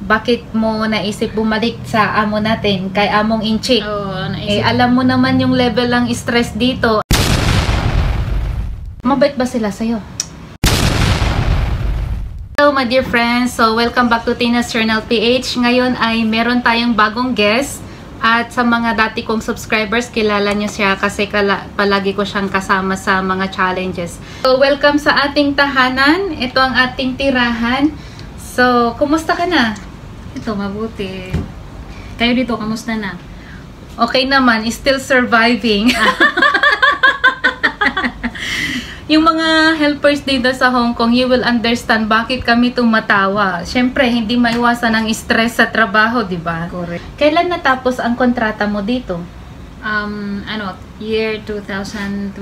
bakit mo naisip bumalik sa amo natin, kay among Inchi? Naisip. Alam mo naman yung level ng stress dito. Mabait ba sila sa'yo? Hello my dear friends, so welcome back to Tina's Journal PH. Ngayon ay meron tayong bagong guest. At sa mga dati kong subscribers, kilala nyo siya kasi palagi ko siyang kasama sa mga challenges. So, welcome sa ating tahanan. Ito ang ating tirahan. So, kumusta ka na? Ito, mabuti. Kayo dito, kamusta na? Okay naman, still surviving. Yung mga helpers dito sa Hong Kong, you will understand bakit kami tumatawa. Siyempre, hindi maiwasan ang stress sa trabaho, di ba? Correct. Kailan natapos ang kontrata mo dito? Year 2021.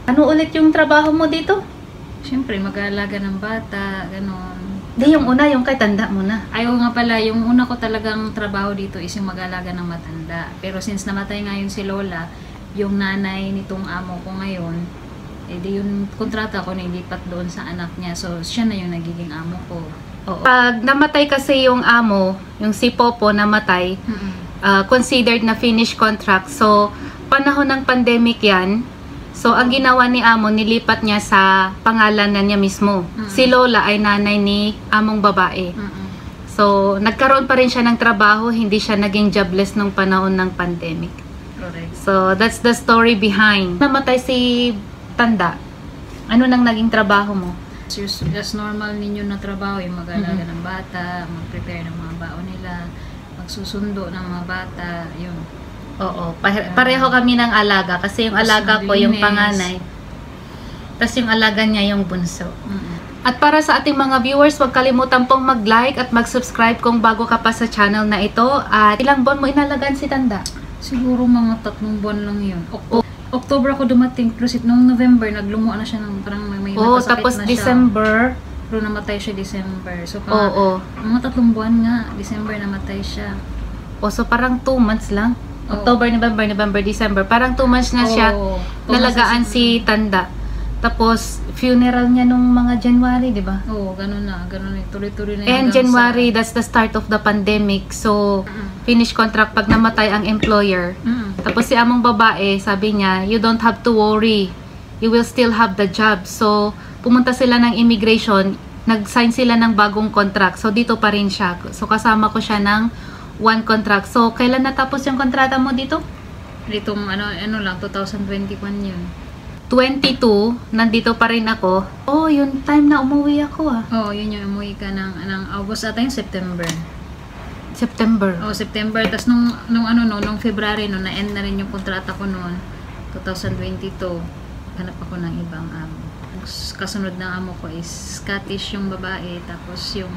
Ano ulit yung trabaho mo dito? Siyempre, mag-aalaga ng bata, ganon. Di, yung una, yung kay tanda mo na. Ayaw nga pala, yung una ko talagang trabaho dito is yung mag-aalaga ng matanda. Pero since namatay ngayon si Lola, yung nanay nitong amo ko ngayon, di yung kontrata ko nilipat doon sa anak niya. So, siya na yung nagiging amo ko. Oo. Pag namatay kasi yung amo, yung si Popo namatay, considered na finished contract. So, panahon ng pandemic yan. So, ang ginawa ni amo, nilipat niya sa pangalan na niya mismo. Si Lola ay nanay ni among babae. So, nagkaroon pa rin siya ng trabaho, hindi siya naging jobless nung panahon ng pandemic. Correct. So, that's the story behind. Namatay si Tanda. Ano nang naging trabaho mo? Just normal ninyo na trabaho, yung mag-aalaga ng bata, mag-prepare ng mga baon nila, magsusundo ng mga bata, yun. Oo, pareho kami ng alaga kasi yung alaga ko yung panganay. Tapos yung alaga niya yung bunso. At para sa ating mga viewers, huwag kalimutan pong mag-like at mag-subscribe kung bago ka pa sa channel na ito. At ilang buwan mo inalagaan si Tanda? Siguro mga 3 buwan lang yun. October ako dumating, pero noong November, naglumuan na siya ng parang may nagkasakit tapos na siya. December. Pero namatay siya December. So, mga 3 buwan nga, December namatay siya. So parang 2 months lang. October, November, December. Parang 2 months na siya nalagaan si Tanda. Tapos, funeral niya nung mga January, di ba? Oo, ganun na. Tuloy-tuloy na. And January, that's the start of the pandemic. So, finish contract pag namatay ang employer. Tapos si among babae, sabi niya, you don't have to worry. You will still have the job. So, pumunta sila ng immigration. Nag-sign sila ng bagong contract. So, dito pa rin siya. So, kasama ko siya ng 1 contract. So, kailan natapos yung kontrata mo dito? Ditong lang, 2021 yun. 22, nandito pa rin ako. Yung time na umuwi ako yun yung umuwi ka ng August ata yung September. September. September. Tapos nung February, na-end na rin yung kontrata ko noon, 2022. Hanap ako ng ibang amo. Kasunod na amo ko is Scottish yung babae, tapos yung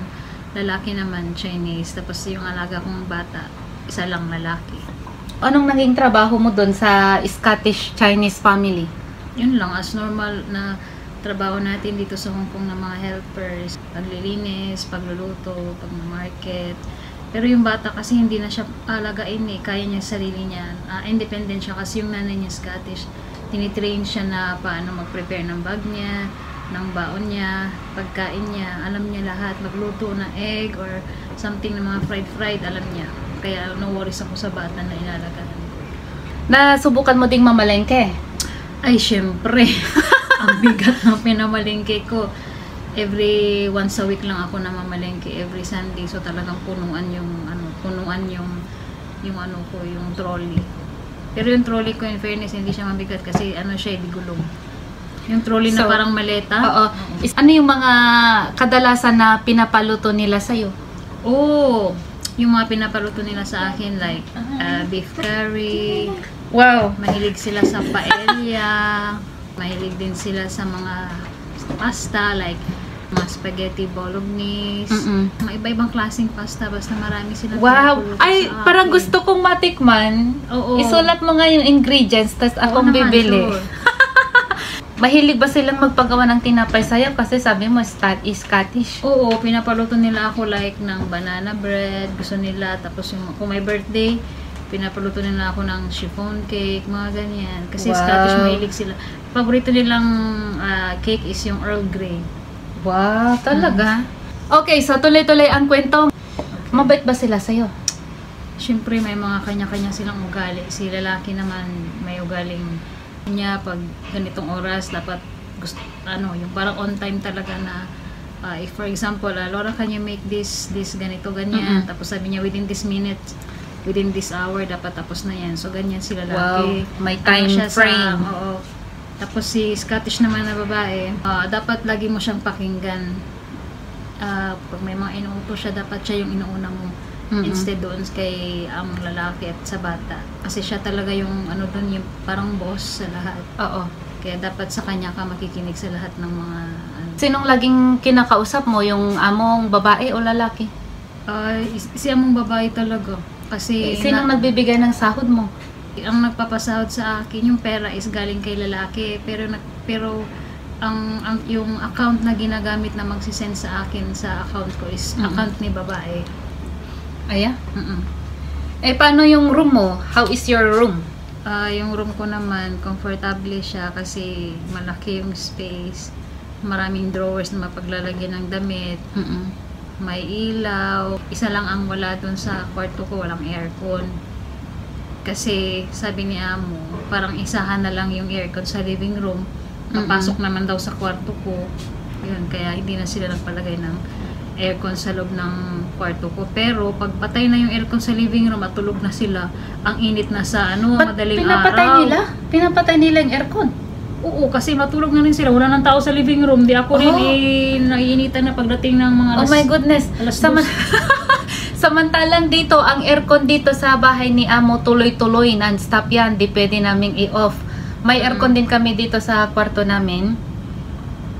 lalaki naman Chinese, tapos yung alaga kong bata, isa lang lalaki. Anong naging trabaho mo doon sa Scottish Chinese family? Yun lang, as normal na trabaho natin dito sa Hong Kong ng mga helpers, paglilinis, pagluluto, pag-market. Pero yung bata kasi hindi na siya alagain kaya niya sarili niya. Independent siya kasi yung nanay niya Scottish. Tinitrain siya na paano mag-prepare ng bag niya, ng baon niya, pagkain niya. Alam niya lahat, magluto ng egg or something na mga fried, alam niya. Kaya no worries ako sa bata na inalagaan. Nasubukan mo ding mamalengke? Ay, syempre. Ang bigat ng pinamalengke ko. Every once a week lang ako namamalengke, every Sunday. So talagang punuan yung trolley. Pero yung trolley ko, in fairness, hindi siya mabigat kasi siya, di gulong. Yung trolley na parang maleta. Ano yung mga kadalasan na pinapaluto nila sa'yo? Yung mga pinapaluto nila sa akin, like beef curry. Wow! Mahilig sila sa paella. Mahilig din sila sa mga pasta, like mga spaghetti bolognese. Mga iba-ibang klaseng pasta, basta marami sila. Wow! Ay, parang gusto kong matikman. Isulat mo nga yung ingredients, tas akong bibili. Sure. Mahilig ba silang magpagawa ng tinapay sa'yo? Kasi sabi mo, Scottish. Oo, pinapaluto nila ako like ng banana bread. Gusto nila. Tapos kung may birthday, pinapaluto nila ako ng chiffon cake, mga ganyan. Kasi Scottish, mahilig sila. Paborito nilang cake is yung Earl Grey. Wow, talaga? Okay, so tuloy-tuloy ang kwento. Mabait ba sila sa'yo? Siyempre may mga kanya-kanya silang ugali. Si lalaki naman may ugaling niya pag ganitong oras dapat gusto, yung parang on time talaga na if for example, Laura, can you make this ganito, ganyan. Tapos sabi niya within this minute, within this hour dapat tapos na yan. So ganyan si lalaki. Wow, may time frame. Oo. Tapos si Scottish naman na babae, dapat lagi mo siyang pakinggan. Pag may mga inuuto siya, dapat siya yung inuuna mo. Instead doon kay ang lalaki at sa bata. Kasi siya talaga yung doon, yung parang boss sa lahat. Oo. Kaya dapat sa kanya ka makikinig sa lahat ng mga Sinong laging kinakausap mo? Yung among babae o lalaki? si among babae talaga. Kasi Sinong nagbibigay ng sahod mo? ang nagpapasahod sa akin, yung pera is galing kay lalaki. Pero yung account na ginagamit na magsisend sa akin sa account ko is account ni babae. Aya? Paano yung room mo? How is your room? Yung room ko naman, comfortable siya kasi malaki yung space. Maraming drawers na mapaglalagyan ng damit. May ilaw. Isa lang ang wala dun sa kwarto ko, walang aircon. Kasi sabi ni Amo, parang isahan na lang yung aircon sa living room. Papasok naman daw sa kwarto ko. Yun, kaya hindi na sila nagpalagay ng aircon sa loob ng kwarto ko. Pero pag patay na yung aircon sa living room at tulog na sila, ang init na sa madaling araw. Pinapatay nila yung aircon? Oo, kasi matulog na rin sila. Wala nang tao sa living room. Di ako rin naiinitan na pagdating ng mga Oh my goodness. alas Samantalang dito, ang aircon dito sa bahay ni Amo tuloy-tuloy, non-stop yan. Di pwede naming i-off. May aircon din kami dito sa kwarto namin.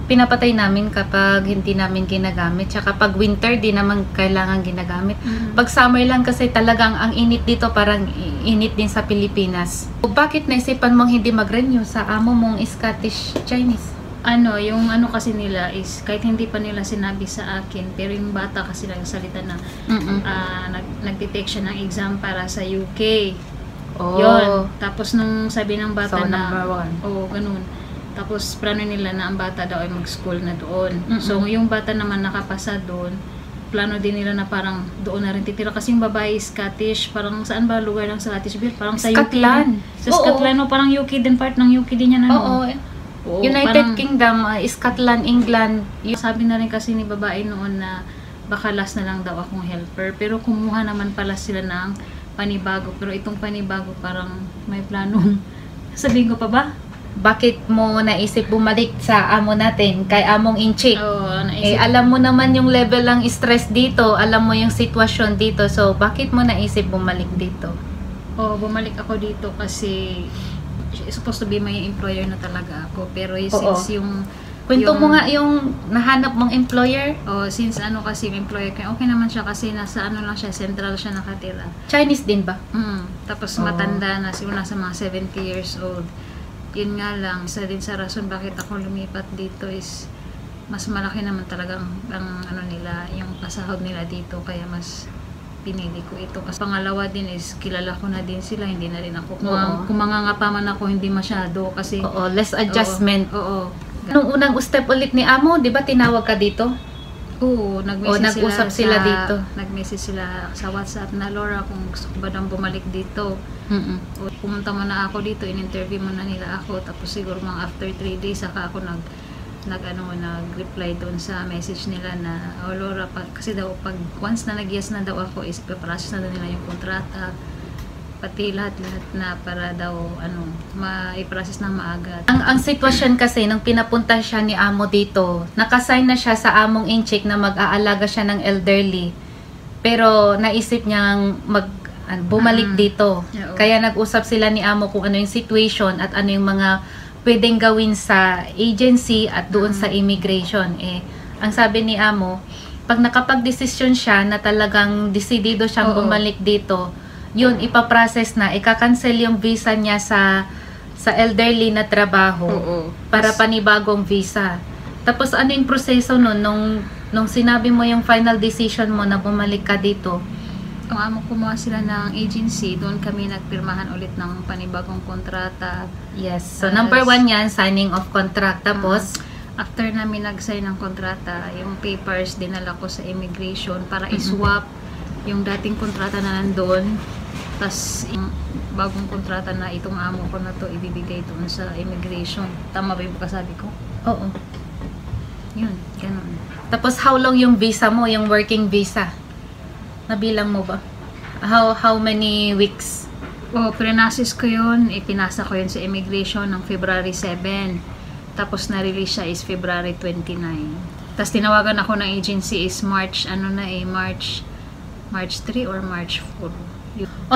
Pinapatay namin kapag hindi namin ginagamit. Tsaka pag winter, di naman kailangan ginagamit. Pag summer lang kasi talagang ang init dito, parang init din sa Pilipinas. Bakit naisipan mong hindi mag-renew sa amo mong Scottish Chinese? Yung kasi nila is, kahit hindi pa nila sinabi sa akin, pero yung bata kasi nagsalita na nag-detect siya ng exam para sa UK. Yun. Tapos nung sabi ng bata so, number 1. Ganun. Tapos plano nila na ang bata daw ay mag-school na doon. So yung bata naman nakapasa doon, plano din nila na parang doon na rin titira. Kasi yung babae is Scottish, parang saan ba lugar ng Scottish? Parang sa Scotland. UK. Sa Scotland, parang UK din, part ng UK din yan. United Kingdom, Scotland, England. Sabi na rin kasi ni babae noon na baka last na lang daw akong helper. Pero kumuha naman pala sila ng panibago. Pero itong panibago parang may planong. Sabihin ko pa ba? Bakit mo naisip bumalik sa amo natin, kay among Inchik? Naisip. Alam mo naman yung level ng stress dito, alam mo yung sitwasyon dito. So, bakit mo naisip bumalik dito? Bumalik ako dito kasi supposed to be my employer na talaga ako, pero since yung kwento mo nga yung nahanap mong employer. Since kasi yung employer ko, okay naman siya kasi nasa lang siya, central siya nakatira. Chinese din ba? Tapos matanda na, siguro nasa mga 70 years old. Yun nga lang, isa din sa rason bakit ako lumipat dito is mas malaki naman talagang ang nila, yung pasahod nila dito, kaya mas pinili ko ito. Kasi pangalawa din is kilala ko na din sila, hindi na rin ako kung mangangapa man ako, hindi masyado kasi less adjustment. Nung unang step ulit ni Amo, di ba tinawag ka dito? Nag-usap sila dito. Nag-message sila sa WhatsApp na, Laura, kung gusto ko ba nang bumalik dito. Pumunta mo na ako dito, in-interview mo na nila ako, tapos siguro mga after 3 days saka ako nag-reply doon sa message nila na, Laura, kasi daw pag once na nag-yes na daw ako is ipaprocess na daw nila yung kontrata, pati lahat na para daw ma-i-process na maaga. Ang sitwasyon kasi nung pinapunta siya ni Amo dito, nakasign na siya sa among Inchik na mag-aalaga siya ng elderly, pero naisip niyang bumalik dito. Kaya nag-usap sila ni Amo kung ano yung situation at ano yung mga pwedeng gawin sa agency at doon sa immigration. Ang sabi ni Amo, pag nakapag-desisyon siya na talagang desidido siyang bumalik dito, yun, ipaprocess na, ika-cancel yung visa niya sa elderly na trabaho para panibagong visa. Tapos ano yung proseso nun, nung sinabi mo yung final decision mo na bumalik ka dito? Ang amo kumuha sila ng agency, doon kami nagpirmahan ulit ng panibagong kontrata. Yes. So, number 1 yan, signing of contract. Tapos, after namin nag-sign ng kontrata, yung papers dinala ko sa immigration para i-swap yung dating kontrata na nandun. Tapos yung bagong kontrata na itong amo ko na to ibibigay doon sa immigration. Tama ba yung kasabi ko? Oo. Yun, ganun. Tapos how long yung visa mo, yung working visa? Nabilang mo ba? How many weeks? Pre-nasis ko yun, ipinasa ko yun sa immigration ng February 7. Tapos na-release siya is February 29. Tapos tinawagan ako ng agency is March 3 or March 4.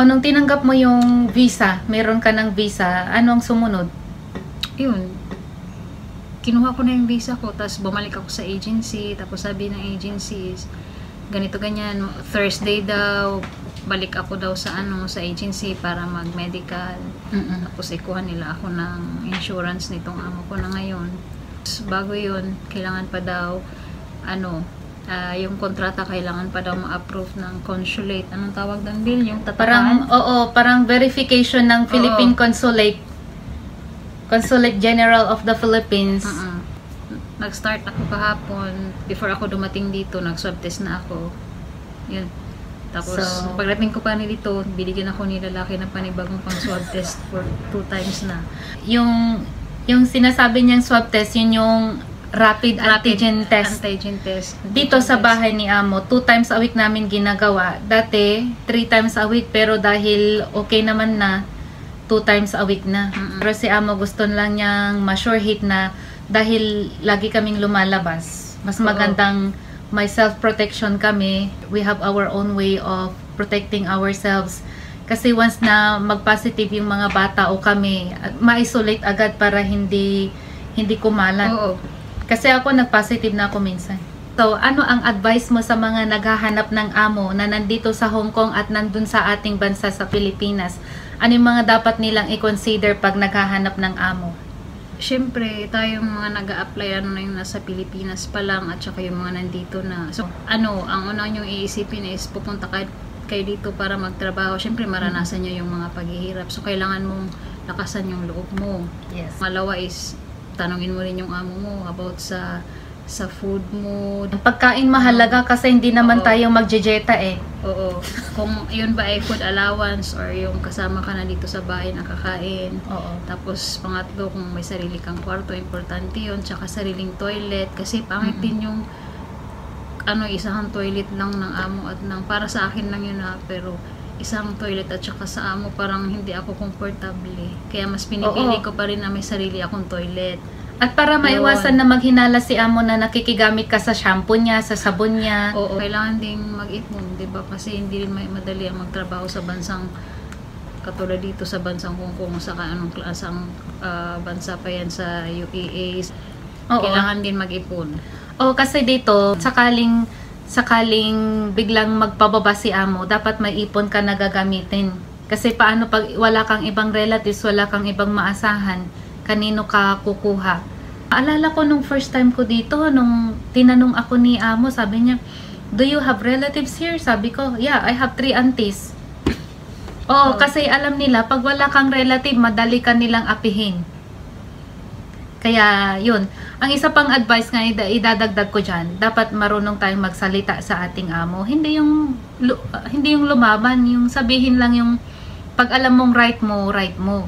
Nung tinanggap mo yung visa, meron ka ng visa, ano ang sumunod? Yun, kinuha ko na yung visa ko, tapos bumalik ako sa agency, tapos sabi ng agency is, ganito ganyan, Thursday daw, balik ako daw sa agency para mag-medical. Tapos ikuha nila ako ng insurance nitong amo ko na ngayon. Tapos bago yun, kailangan pa daw, yung kontrata kailangan pa daw ma-approve ng consulate. Anong tawag doon, Bill? Yung tatapan? Parang verification ng Philippine Consulate General of the Philippines. Nag-start ako kahapon. Before ako dumating dito, nag-swab test na ako. Yun. Tapos, pagdating ko pa dito, binigyan ako ni lalaki ng panibagong pang swab test for 2 times na. Yung sinasabi niyang swab test, yun yung rapid antigen test. Dito sa bahay ni Amo, 2 times a week namin ginagawa. Dati, 3 times a week, pero dahil okay naman na, 2 times a week na. Pero si Amo gusto lang niyang ma-sure hit na dahil lagi kaming lumalabas. Mas magandang may self-protection kami. We have our own way of protecting ourselves. Kasi once na mag-positive yung mga bata o kami, ma-isolate agad para hindi kumalat. Kasi ako nag-positive na ako minsan. So, ano ang advice mo sa mga naghahanap ng amo na nandito sa Hong Kong at nandun sa ating bansa sa Pilipinas? Ano yung mga dapat nilang i-consider pag naghahanap ng amo? Siyempre, tayong mga nag-a-apply na yung nasa Pilipinas pa lang at saka yung mga nandito na. So, ang unang yung iisipin is pupunta kayo dito para magtrabaho. Siyempre, maranasan nyo yung mga paghihirap. So, kailangan mong lakasan yung loob mo. Yes. Malawa is tanungin mo rin yung amo mo about sa food mo. Ang pagkain mahalaga kasi hindi naman tayo magjejeta eh. Oo. Kung yun ba ay food allowance or yung kasama ka na dito sa bahay nakakain. Tapos pangatlo, kung may sarili kang kwarto, importante yun. Tsaka sariling toilet. Kasi pangit din yung isang toilet lang ng amo at para sa akin lang yun pero isang toilet at saka sa amo parang hindi ako komportable. Kaya mas pinipili ko pa rin na may sarili akong toilet. At para maiwasan na maghinala si amo na nakikigamit ka sa shampoo niya, sa sabon niya. Kailangan ding mag-ipon, 'di ba? Kasi hindi rin madali ang magtrabaho sa bansang katulad dito sa bansang Hong Kong, sa anong klasang bansa pa yan sa UAE. Kailangan din mag-ipon. Kasi dito, sakaling biglang magpababa si amo, dapat may ipon ka na gagamitin. Kasi paano pag wala kang ibang relatives, wala kang ibang maasahan, kanino ka kukuha? Alala ko nung first time ko dito, nung tinanong ako ni amo, sabi niya, "Do you have relatives here?" Sabi ko, "Yeah, I have 3 aunties." Kasi alam nila, pag wala kang relative, madali ka nilang apihin. Kaya, yun. Ang isa pang advice nga idadagdag ko dyan, dapat marunong tayong magsalita sa ating amo. Hindi yung lumaban, yung sabihin lang yung pag alam mong right mo.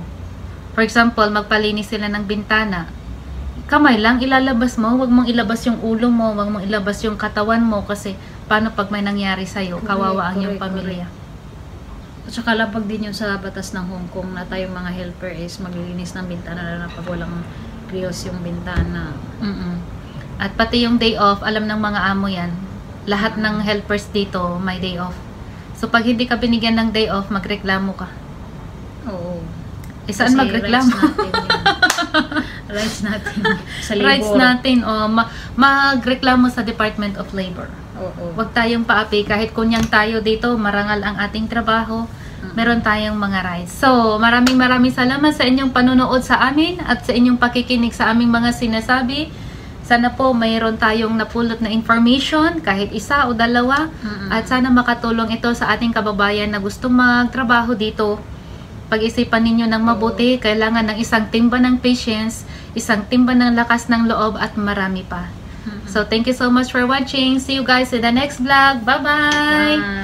For example, magpalinis sila ng bintana. Kamay lang, ilalabas mo. Huwag mong ilabas yung ulo mo, huwag mong ilabas yung katawan mo kasi paano pag may nangyari sa'yo, kawawa ang iyong pamilya. At saka labag din yun sa batas ng Hong Kong na tayong mga helper is maglilinis ng bintana na pag walang grills yung bintana. At pati yung day off, alam ng mga amo yan. Lahat ng helpers dito may day off. So pag hindi ka binigyan ng day off, magreklamo ka. Saan magreklamo? Rights natin. Sa labor. Rights natin. Magreklamo sa Department of Labor. Huwag tayong paapi. Kahit kunyang tayo dito, marangal ang ating trabaho. Meron tayong mga rights. So, maraming salamat sa inyong panunood sa amin at sa inyong pakikinig sa aming mga sinasabi. Sana po mayroon tayong napulot na information, kahit isa o dalawa. At sana makatulong ito sa ating kababayan na gustong magtrabaho dito. Pag-isipan ninyo ng mabuti, kailangan ng isang timba ng patience, isang timba ng lakas ng loob at marami pa. So, thank you so much for watching. See you guys in the next vlog. Bye-bye! Bye.